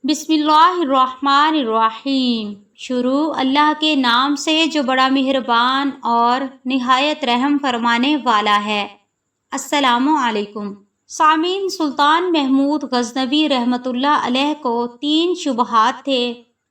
بسم اللہ الرحمن الرحیم۔ شروع اللہ کے نام سے جو بڑا مہربان اور نہایت رحم فرمانے والا ہے۔ السلام علیکم سامعین، سلطان محمود غزنوی رحمۃ اللہ علیہ کو 3 شبہات تھے۔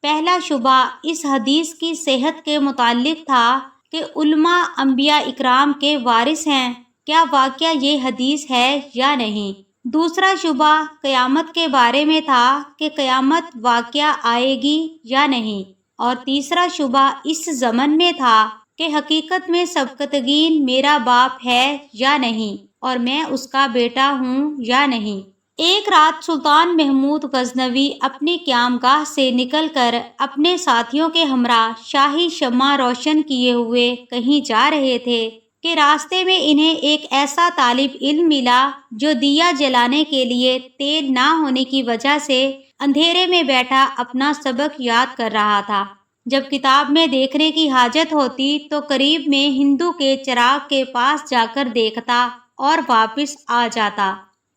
پہلا شبہ اس حدیث کی صحت کے متعلق تھا کہ علماء انبیاء اکرام کے وارث ہیں، کیا واقعہ یہ حدیث ہے یا نہیں۔ دوسرا شبہ قیامت کے بارے میں تھا کہ قیامت واقعہ آئے گی یا نہیں، اور تیسرا شبہ اس ضمن میں تھا کہ حقیقت میں سبکتگین میرا باپ ہے یا نہیں، اور میں اس کا بیٹا ہوں یا نہیں۔ ایک رات سلطان محمود غزنوی اپنی قیام گاہ سے نکل کر اپنے ساتھیوں کے ہمراہ شاہی شمع روشن کیے ہوئے کہیں جا رہے تھے کہ راستے میں انہیں ایک ایسا طالب علم ملا جو دیا جلانے کے لیے تیل نہ ہونے کی وجہ سے اندھیرے میں بیٹھا اپنا سبق یاد کر رہا تھا۔ جب کتاب میں دیکھنے کی حاجت ہوتی تو قریب میں ہندو کے چراغ کے پاس جا کر دیکھتا اور واپس آ جاتا۔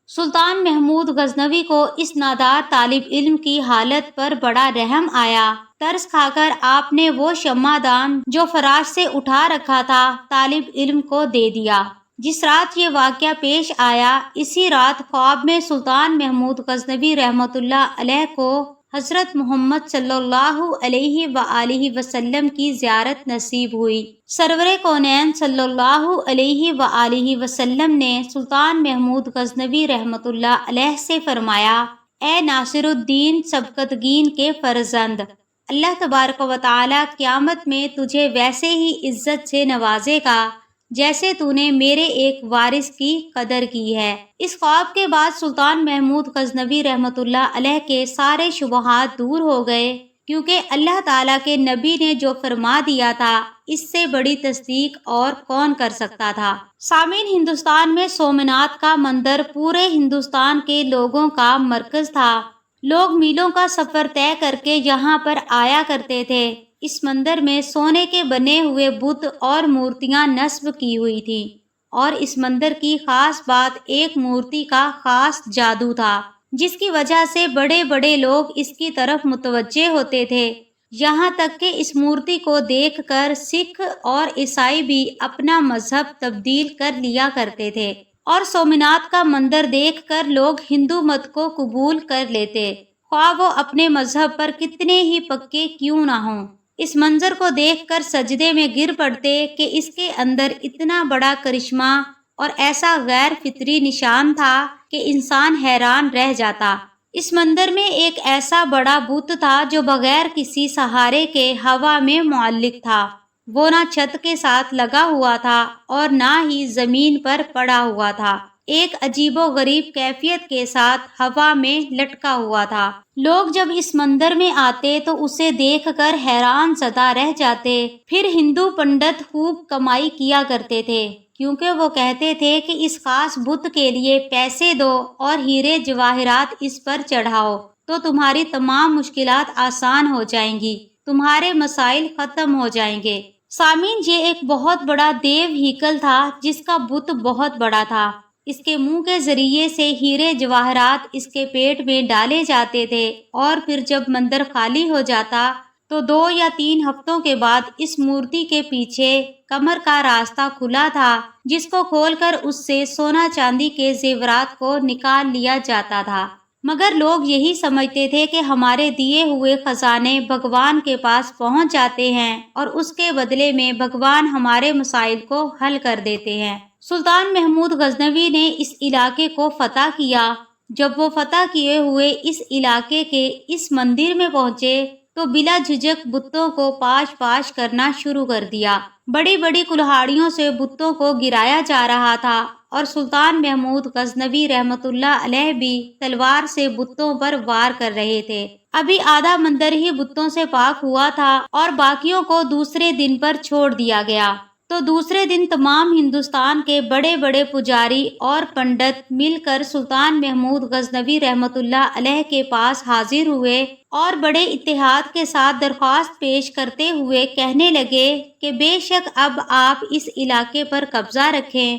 سلطان محمود غزنوی کو اس نادار طالب علم کی حالت پر بڑا رحم آیا۔ ترس کھا کر آپ نے وہ شمع دان جو فراش سے اٹھا رکھا تھا طالب علم کو دے دیا۔ جس رات یہ واقعہ پیش آیا، اسی رات خواب میں سلطان محمود غزنوی رحمۃ اللہ علیہ کو حضرت محمد صلی اللہ علیہ وآلہ وسلم کی زیارت نصیب ہوئی۔ سرور کونین صلی اللہ علیہ وآلہ وسلم نے سلطان محمود غزنوی رحمۃ اللہ علیہ سے فرمایا، اے ناصر الدین سبکتگین کے فرزند، اللہ تبارک و تعالی قیامت میں تجھے ویسے ہی عزت سے نوازے گا جیسے تو نے میرے ایک وارث کی قدر کی ہے۔ اس خواب کے بعد سلطان محمود غزنوی رحمۃ اللہ علیہ کے سارے شبہات دور ہو گئے، کیونکہ اللہ تعالیٰ کے نبی نے جو فرما دیا تھا اس سے بڑی تصدیق اور کون کر سکتا تھا۔ سامعین، ہندوستان میں سومناتھ کا مندر پورے ہندوستان کے لوگوں کا مرکز تھا۔ لوگ میلوں کا سفر طے کر کے یہاں پر آیا کرتے تھے۔ اس مندر میں سونے کے بنے ہوئے بت اور مورتیاں نصب کی ہوئی تھیں، اور اس مندر کی خاص بات ایک مورتی کا خاص جادو تھا، جس کی وجہ سے بڑے بڑے لوگ اس کی طرف متوجہ ہوتے تھے۔ یہاں تک کہ اس مورتی کو دیکھ کر سکھ اور عیسائی بھی اپنا مذہب تبدیل کر لیا کرتے تھے، اور سومناتھ کا مندر دیکھ کر لوگ ہندو مت کو قبول کر لیتے، خواہ وہ اپنے مذہب پر کتنے ہی پکے کیوں نہ ہوں۔ اس منظر کو دیکھ کر سجدے میں گر پڑتے کہ اس کے اندر اتنا بڑا کرشمہ اور ایسا غیر فطری نشان تھا کہ انسان حیران رہ جاتا۔ اس مندر میں ایک ایسا بڑا بت تھا جو بغیر کسی سہارے کے ہوا میں معلق تھا۔ وہ نہ چھت کے ساتھ لگا ہوا تھا اور نہ ہی زمین پر پڑا ہوا تھا، ایک عجیب و غریب کیفیت کے ساتھ ہوا میں لٹکا ہوا تھا۔ لوگ جب اس مندر میں آتے تو اسے دیکھ کر حیران زدہ رہ جاتے۔ پھر ہندو پنڈت خوب کمائی کیا کرتے تھے، کیونکہ وہ کہتے تھے کہ اس خاص بت کے لیے پیسے دو اور ہیرے جواہرات اس پر چڑھاؤ تو تمہاری تمام مشکلات آسان ہو جائیں گی، تمہارے مسائل ختم ہو جائیں گے۔ سامعین، یہ ایک بہت بڑا دیو ہیکل تھا جس کا بت بہت بڑا تھا۔ اس کے منہ کے ذریعے سے ہیرے جواہرات اس کے پیٹ میں ڈالے جاتے تھے، اور پھر جب مندر خالی ہو جاتا تو 2 یا 3 ہفتوں کے بعد اس مورتی کے پیچھے کمر کا راستہ کھلا تھا، جس کو کھول کر اس سے سونا چاندی کے زیورات کو نکال لیا جاتا تھا۔ مگر لوگ یہی سمجھتے تھے کہ ہمارے دیے ہوئے خزانے بھگوان کے پاس پہنچ جاتے ہیں اور اس کے بدلے میں بھگوان ہمارے مسائل کو حل کر دیتے ہیں۔ سلطان محمود غزنوی نے اس علاقے کو فتح کیا۔ جب وہ فتح کیے ہوئے اس علاقے کے اس مندر میں پہنچے تو بلا جھجک بتوں کو پاش پاش کرنا شروع کر دیا۔ بڑی بڑی کلہاڑیوں سے بتوں کو گرایا جا رہا تھا، اور سلطان محمود غزنوی رحمۃ اللہ علیہ بھی تلوار سے بتوں پر وار کر رہے تھے۔ ابھی آدھا مندر ہی بتوں سے پاک ہوا تھا اور باقیوں کو دوسرے دن پر چھوڑ دیا گیا۔ تو دوسرے دن تمام ہندوستان کے بڑے بڑے پجاری اور پنڈت مل کر سلطان محمود غزنوی رحمۃ اللہ علیہ کے پاس حاضر ہوئے اور بڑے اتحاد کے ساتھ درخواست پیش کرتے ہوئے کہنے لگے کہ بے شک اب آپ اس علاقے پر قبضہ رکھیں،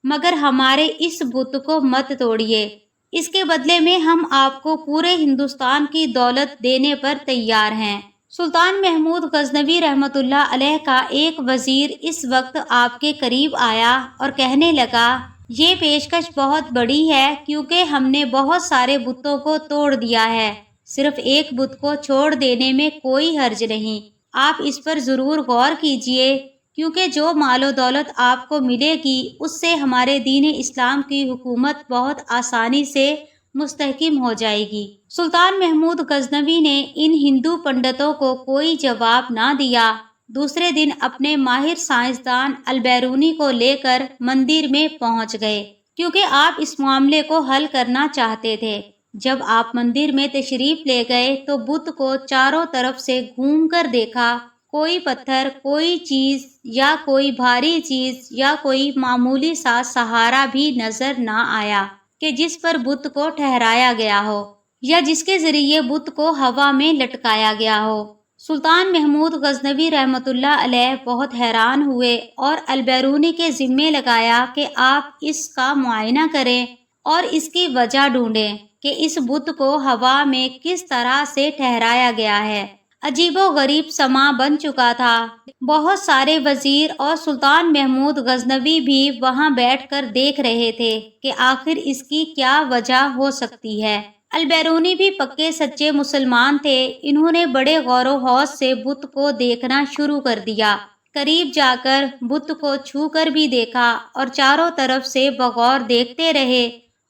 مگر ہمارے اس بت کو مت توڑیے، اس کے بدلے میں ہم آپ کو پورے ہندوستان کی دولت دینے پر تیار ہیں۔ سلطان محمود غزنوی رحمۃ اللہ علیہ کا ایک وزیر اس وقت آپ کے قریب آیا اور کہنے لگا، یہ پیشکش بہت بڑی ہے کیونکہ ہم نے بہت سارے بتوں کو توڑ دیا ہے، صرف ایک بت کو چھوڑ دینے میں کوئی حرج نہیں۔ آپ اس پر ضرور غور کیجئے کیونکہ جو مال و دولت آپ کو ملے گی اس سے ہمارے دین اسلام کی حکومت بہت آسانی سے مستحکم ہو جائے گی۔ سلطان محمود غزنوی نے ان ہندو پنڈتوں کو کوئی جواب نہ دیا۔ دوسرے دن اپنے ماہر سائنسدان البیرونی کو لے کر مندر میں پہنچ گئے کیونکہ آپ اس معاملے کو حل کرنا چاہتے تھے۔ جب آپ مندر میں تشریف لے گئے تو بت کو چاروں طرف سے گھوم کر دیکھا، کوئی پتھر، کوئی چیز یا کوئی بھاری چیز یا کوئی معمولی سا سہارا بھی نظر نہ آیا کہ جس پر بت کو ٹھہرایا گیا ہو یا جس کے ذریعے بت کو ہوا میں لٹکایا گیا ہو۔ سلطان محمود غزنوی رحمۃ اللہ علیہ بہت حیران ہوئے اور البیرونی کے ذمے لگایا کہ آپ اس کا معائنہ کریں اور اس کی وجہ ڈھونڈیں کہ اس بت کو ہوا میں کس طرح سے ٹھہرایا گیا ہے۔ عجیب و غریب سماں بن چکا تھا۔ بہت سارے وزیر اور سلطان محمود غزنوی بھی وہاں بیٹھ کر دیکھ رہے تھے کہ آخر اس کی کیا وجہ ہو سکتی ہے۔ البیرونی بھی پکے سچے مسلمان تھے۔ انہوں نے بڑے غور و خوض سے بت کو دیکھنا شروع کر دیا، قریب جا کر بت کو چھو کر بھی دیکھا اور چاروں طرف سے بغور دیکھتے رہے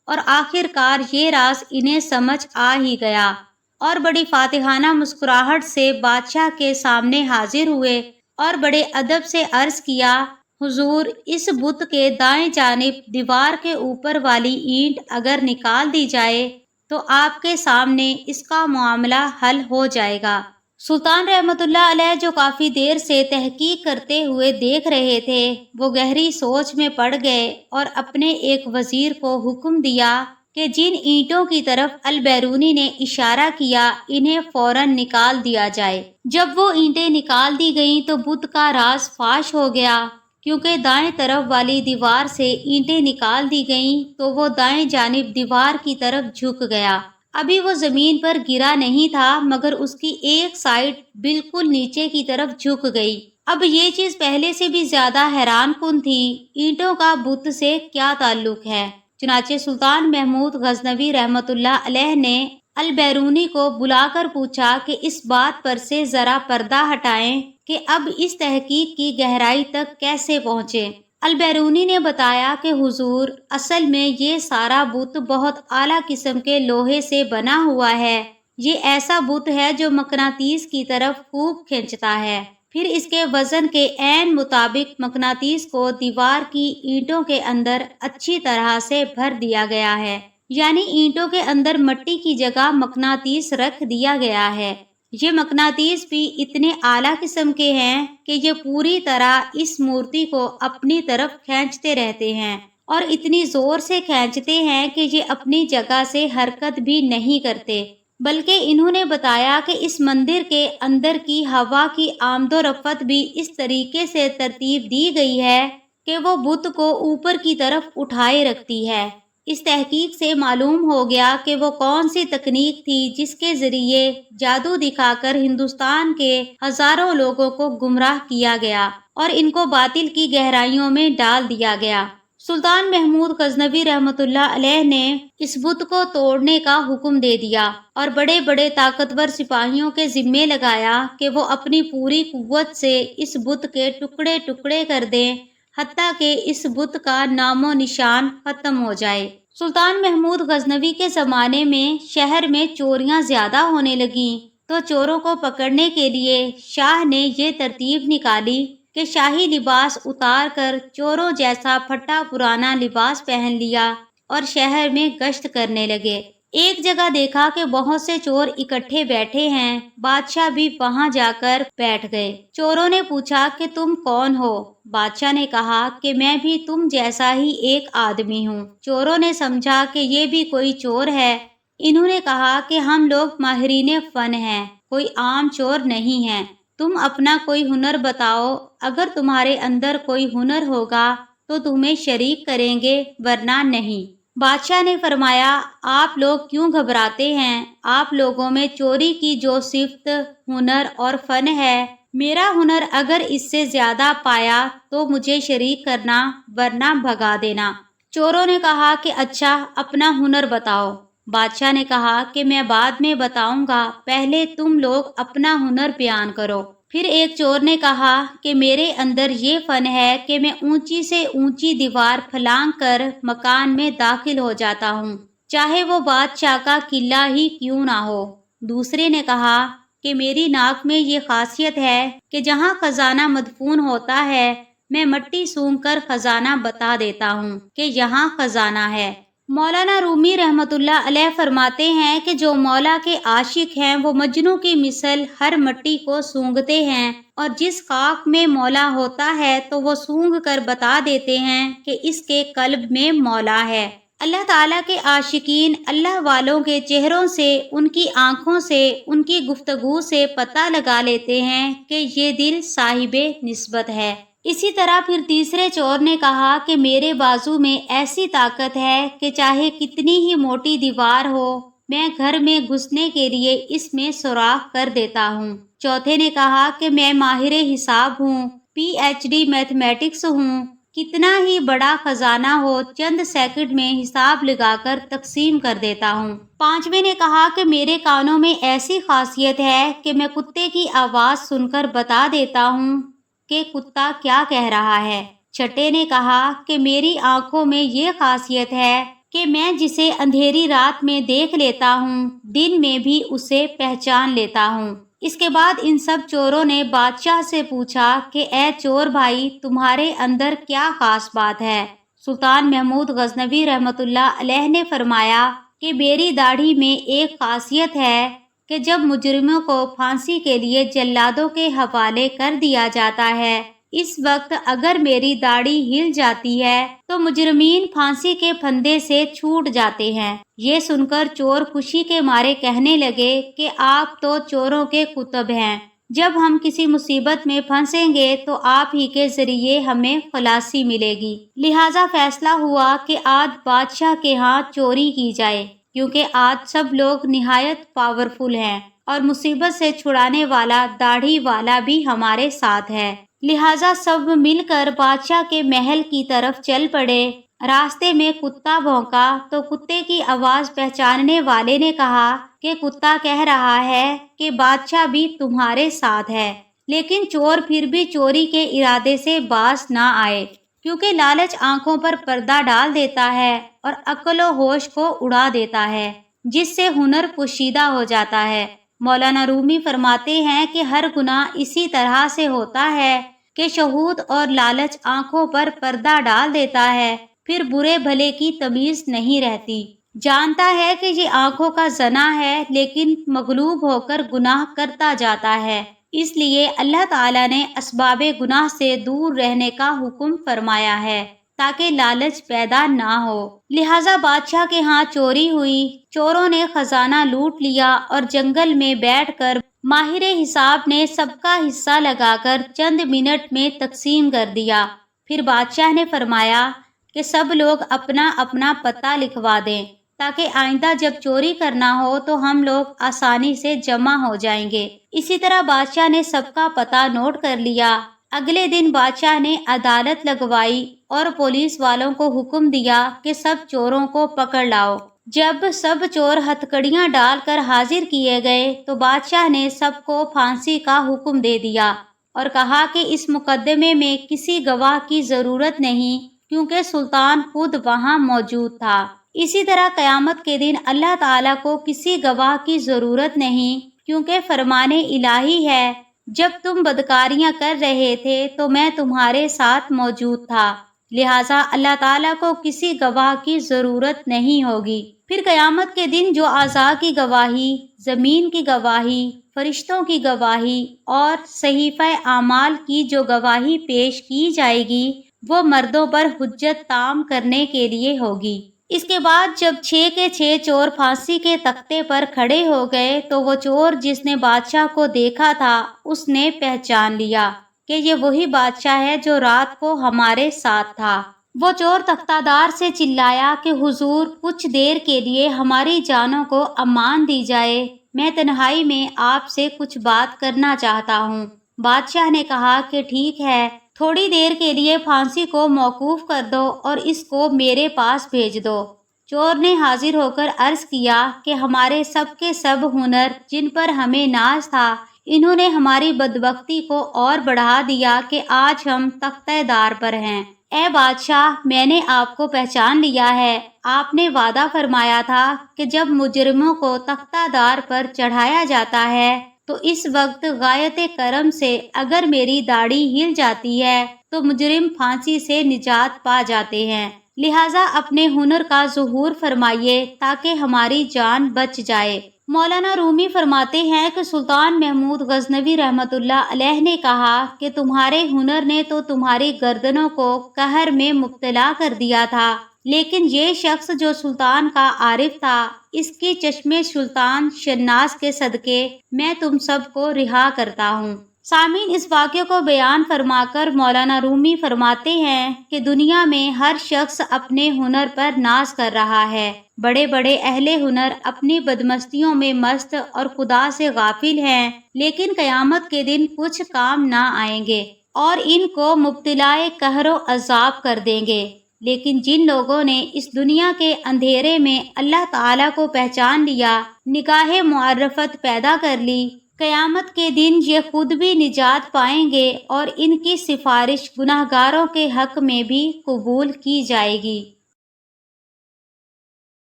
اور آخر کار یہ راز انہیں سمجھ آ ہی گیا اور بڑی فاتحانہ مسکراہٹ سے بادشاہ کے سامنے حاضر ہوئے اور بڑے ادب سے عرض کیا، حضور، اس بت کے دائیں جانب دیوار کے اوپر والی اینٹ اگر نکال دی جائے تو آپ کے سامنے اس کا معاملہ حل ہو جائے گا۔ سلطان رحمۃ اللہ علیہ جو کافی دیر سے تحقیق کرتے ہوئے دیکھ رہے تھے، وہ گہری سوچ میں پڑ گئے اور اپنے ایک وزیر کو حکم دیا کہ جن اینٹوں کی طرف البیرونی نے اشارہ کیا انہیں فوراً نکال دیا جائے۔ جب وہ اینٹیں نکال دی گئیں تو بت کا راز فاش ہو گیا، کیونکہ دائیں طرف والی دیوار سے اینٹیں نکال دی گئیں تو وہ دائیں جانب دیوار کی طرف جھک گیا۔ ابھی وہ زمین پر گرا نہیں تھا مگر اس کی ایک سائیڈ بالکل نیچے کی طرف جھک گئی۔ اب یہ چیز پہلے سے بھی زیادہ حیران کن تھی، اینٹوں کا بت سے کیا تعلق ہے؟ چنانچہ سلطان محمود غزنوی رحمۃ اللہ علیہ نے البیرونی کو بلا کر پوچھا کہ اس بات پر سے ذرا پردہ ہٹائیں کہ اب اس تحقیق کی گہرائی تک کیسے پہنچے۔ البیرونی نے بتایا کہ حضور، اصل میں یہ سارا بت بہت اعلیٰ قسم کے لوہے سے بنا ہوا ہے۔ یہ ایسا بت ہے جو مقناطیس کی طرف خوب کھینچتا ہے، پھر اس کے وزن کے عین مطابق مقناطیس کو دیوار کی اینٹوں کے اندر اچھی طرح سے بھر دیا گیا ہے، یعنی اینٹوں کے اندر مٹی کی جگہ مقناطیس رکھ دیا گیا ہے۔ یہ مقناطیس بھی اتنے اعلیٰ قسم کے ہیں کہ یہ پوری طرح اس مورتی کو اپنی طرف کھینچتے رہتے ہیں اور اتنی زور سے کھینچتے ہیں کہ یہ اپنی جگہ سے حرکت بھی نہیں کرتے، بلکہ انہوں نے بتایا کہ اس مندر کے اندر کی ہوا کی آمد و رفت بھی اس طریقے سے ترتیب دی گئی ہے کہ وہ بت کو اوپر کی طرف اٹھائے رکھتی ہے۔ اس تحقیق سے معلوم ہو گیا کہ وہ کون سی تکنیک تھی جس کے ذریعے جادو دکھا کر ہندوستان کے ہزاروں لوگوں کو گمراہ کیا گیا اور ان کو باطل کی گہرائیوں میں ڈال دیا گیا۔ سلطان محمود غزنوی رحمۃ اللہ علیہ نے اس بت کو توڑنے کا حکم دے دیا اور بڑے بڑے طاقتور سپاہیوں کے ذمے لگایا کہ وہ اپنی پوری قوت سے اس بت کے ٹکڑے ٹکڑے کر دیں، حتیٰ کہ اس بت کا نام و نشان ختم ہو جائے۔ سلطان محمود غزنوی کے زمانے میں شہر میں چوریاں زیادہ ہونے لگیں تو چوروں کو پکڑنے کے لیے شاہ نے یہ ترتیب نکالی کہ شاہی لباس اتار کر چوروں جیسا پھٹا پرانا لباس پہن لیا اور شہر میں گشت کرنے لگے۔ ایک جگہ دیکھا کہ بہت سے چور اکٹھے بیٹھے ہیں، بادشاہ بھی وہاں جا کر بیٹھ گئے۔ چوروں نے پوچھا کہ تم کون ہو؟ بادشاہ نے کہا کہ میں بھی تم جیسا ہی ایک آدمی ہوں۔ چوروں نے سمجھا کہ یہ بھی کوئی چور ہے۔ انہوں نے کہا کہ ہم لوگ ماہرین فن ہیں، کوئی عام چور نہیں ہیں، تم اپنا کوئی ہنر بتاؤ، اگر تمہارے اندر کوئی ہنر ہوگا تو تمہیں شریک کریں گے ورنہ نہیں۔ بادشاہ نے فرمایا آپ لوگ کیوں گھبراتے ہیں؟ آپ لوگوں میں چوری کی جو صفت، ہنر اور فن ہے، میرا ہنر اگر اس سے زیادہ پایا تو مجھے شریک کرنا ورنہ بھگا دینا۔ چوروں نے کہا کہ اچھا اپنا ہنر بتاؤ۔ بادشاہ نے کہا کہ میں بعد میں بتاؤں گا، پہلے تم لوگ اپنا ہنر بیان کرو۔ پھر ایک چور نے کہا کہ میرے اندر یہ فن ہے کہ میں اونچی سے اونچی دیوار پھلانگ کر مکان میں داخل ہو جاتا ہوں، چاہے وہ بادشاہ کا قلعہ ہی کیوں نہ ہو۔ دوسرے نے کہا کہ میری ناک میں یہ خاصیت ہے کہ جہاں خزانہ مدفون ہوتا ہے میں مٹی سونگھ کر خزانہ بتا دیتا ہوں کہ یہاں خزانہ ہے۔ مولانا رومی رحمۃ اللہ علیہ فرماتے ہیں کہ جو مولا کے عاشق ہیں وہ مجنوں کی مثل ہر مٹی کو سونگھتے ہیں، اور جس خاک میں مولا ہوتا ہے تو وہ سونگھ کر بتا دیتے ہیں کہ اس کے قلب میں مولا ہے۔ اللہ تعالیٰ کے عاشقین اللہ والوں کے چہروں سے، ان کی آنکھوں سے، ان کی گفتگو سے پتہ لگا لیتے ہیں کہ یہ دل صاحب نسبت ہے۔ اسی طرح پھر تیسرے چور نے کہا کہ میرے بازو میں ایسی طاقت ہے کہ چاہے کتنی ہی موٹی دیوار ہو، میں گھر میں گھسنے کے لیے اس میں سوراخ کر دیتا ہوں۔ چوتھے نے کہا کہ میں ماہر حساب ہوں، PhD میتھمیٹکس ہوں، کتنا ہی بڑا خزانہ ہو چند سیکنڈ میں حساب لگا کر تقسیم کر دیتا ہوں۔ پانچویں نے کہا کہ میرے کانوں میں ایسی خاصیت ہے کہ میں کتے کی آواز سن کر بتا دیتا ہوں کہ کتا کیا کہہ رہا ہے۔ چھٹے نے کہا کہ میری آنکھوں میں یہ خاصیت ہے کہ میں جسے اندھیری رات میں دیکھ لیتا ہوں دن میں بھی اسے پہچان لیتا ہوں۔ اس کے بعد ان سب چوروں نے بادشاہ سے پوچھا کہ اے چور بھائی، تمہارے اندر کیا خاص بات ہے؟ سلطان محمود غزنوی رحمۃ اللہ علیہ نے فرمایا کہ میری داڑھی میں ایک خاصیت ہے کہ جب مجرموں کو پھانسی کے لیے جلادوں کے حوالے کر دیا جاتا ہے، اس وقت اگر میری داڑھی ہل جاتی ہے تو مجرمین پھانسی کے پھندے سے چھوٹ جاتے ہیں۔ یہ سن کر چور خوشی کے مارے کہنے لگے کہ آپ تو چوروں کے قطب ہیں، جب ہم کسی مصیبت میں پھنسیں گے تو آپ ہی کے ذریعے ہمیں خلاصی ملے گی۔ لہٰذا فیصلہ ہوا کہ آج بادشاہ کے ہاں چوری کی جائے، کیونکہ آج سب لوگ نہایت پاورفل ہیں اور مصیبت سے چھڑانے والا داڑھی والا بھی ہمارے ساتھ ہے۔ لہٰذا سب مل کر بادشاہ کے محل کی طرف چل پڑے۔ راستے میں کتا بھونکا تو کتے کی آواز پہچاننے والے نے کہا کہ کتا کہہ رہا ہے کہ بادشاہ بھی تمہارے ساتھ ہے۔ لیکن چور پھر بھی چوری کے ارادے سے باز نہ آئے، کیونکہ لالچ آنکھوں پر پردہ ڈال دیتا ہے اور عقل و ہوش کو اڑا دیتا ہے، جس سے ہنر پوشیدہ ہو جاتا ہے۔ مولانا رومی فرماتے ہیں کہ ہر گناہ اسی طرح سے ہوتا ہے کہ شہود اور لالچ آنکھوں پر پردہ ڈال دیتا ہے، پھر برے بھلے کی تمیز نہیں رہتی۔ جانتا ہے کہ یہ آنکھوں کا زنا ہے لیکن مغلوب ہو کر گناہ کرتا جاتا ہے۔ اس لیے اللہ تعالیٰ نے اسباب گناہ سے دور رہنے کا حکم فرمایا ہے تاکہ لالچ پیدا نہ ہو۔ لہٰذا بادشاہ کے ہاں چوری ہوئی، چوروں نے خزانہ لوٹ لیا اور جنگل میں بیٹھ کر ماہر حساب نے سب کا حصہ لگا کر چند منٹ میں تقسیم کر دیا۔ پھر بادشاہ نے فرمایا کہ سب لوگ اپنا اپنا پتہ لکھوا دیں تاکہ آئندہ جب چوری کرنا ہو تو ہم لوگ آسانی سے جمع ہو جائیں گے۔ اسی طرح بادشاہ نے سب کا پتہ نوٹ کر لیا۔ اگلے دن بادشاہ نے عدالت لگوائی اور پولیس والوں کو حکم دیا کہ سب چوروں کو پکڑ لاؤ۔ جب سب چور ہتھکڑیاں ڈال کر حاضر کیے گئے تو بادشاہ نے سب کو پھانسی کا حکم دے دیا اور کہا کہ اس مقدمے میں کسی گواہ کی ضرورت نہیں، کیونکہ سلطان خود وہاں موجود تھا۔ اسی طرح قیامت کے دن اللہ تعالیٰ کو کسی گواہ کی ضرورت نہیں، کیونکہ فرمان الہی ہے، جب تم بدکاریاں کر رہے تھے تو میں تمہارے ساتھ موجود تھا، لہٰذا اللہ تعالیٰ کو کسی گواہ کی ضرورت نہیں ہوگی۔ پھر قیامت کے دن جو اعضاء کی گواہی، زمین کی گواہی، فرشتوں کی گواہی اور صحیفہ اعمال کی جو گواہی پیش کی جائے گی وہ مردوں پر حجت تام کرنے کے لیے ہوگی۔ اس کے بعد جب 6 کے 6 چور پھانسی کے تختے پر کھڑے ہو گئے تو وہ چور جس نے بادشاہ کو دیکھا تھا اس نے پہچان لیا کہ یہ وہی بادشاہ ہے جو رات کو ہمارے ساتھ تھا۔ وہ چور تختہ دار سے چلایا کہ حضور کچھ دیر کے لیے ہماری جانوں کو امان دی جائے، میں تنہائی میں آپ سے کچھ بات کرنا چاہتا ہوں۔ بادشاہ نے کہا کہ ٹھیک ہے، تھوڑی دیر کے لیے پھانسی کو موقوف کر دو اور اس کو میرے پاس بھیج دو۔ چور نے حاضر ہو کر عرض کیا کہ ہمارے سب کے سب ہنر جن پر ہمیں ناز تھا، انہوں نے ہماری بدبختی کو اور بڑھا دیا کہ آج ہم تختہ دار پر ہیں۔ اے بادشاہ، میں نے آپ کو پہچان لیا ہے۔ آپ نے وعدہ فرمایا تھا کہ جب مجرموں کو تختہ دار پر چڑھایا جاتا ہے تو اس وقت غایت کرم سے اگر میری داڑھی ہل جاتی ہے تو مجرم پھانسی سے نجات پا جاتے ہیں، لہٰذا اپنے ہنر کا ظہور فرمائیے تاکہ ہماری جان بچ جائے۔ مولانا رومی فرماتے ہیں کہ سلطان محمود غزنوی رحمۃ اللہ علیہ نے کہا کہ تمہارے ہنر نے تو تمہاری گردنوں کو قہر میں مبتلا کر دیا تھا، لیکن یہ شخص جو سلطان کا عارف تھا، اس کی چشم سلطان شناس کے صدقے میں تم سب کو رہا کرتا ہوں۔ سامعین، اس واقعے کو بیان فرما کر مولانا رومی فرماتے ہیں کہ دنیا میں ہر شخص اپنے ہنر پر ناز کر رہا ہے۔ بڑے بڑے اہل ہنر اپنی بدمستیوں میں مست اور خدا سے غافل ہیں، لیکن قیامت کے دن کچھ کام نہ آئیں گے اور ان کو مبتلائے قہر و عذاب کر دیں گے۔ لیکن جن لوگوں نے اس دنیا کے اندھیرے میں اللہ تعالیٰ کو پہچان لیا، نگاہ معرفت پیدا کر لی، قیامت کے دن یہ خود بھی نجات پائیں گے اور ان کی سفارش گناہگاروں کے حق میں بھی قبول کی جائے گی۔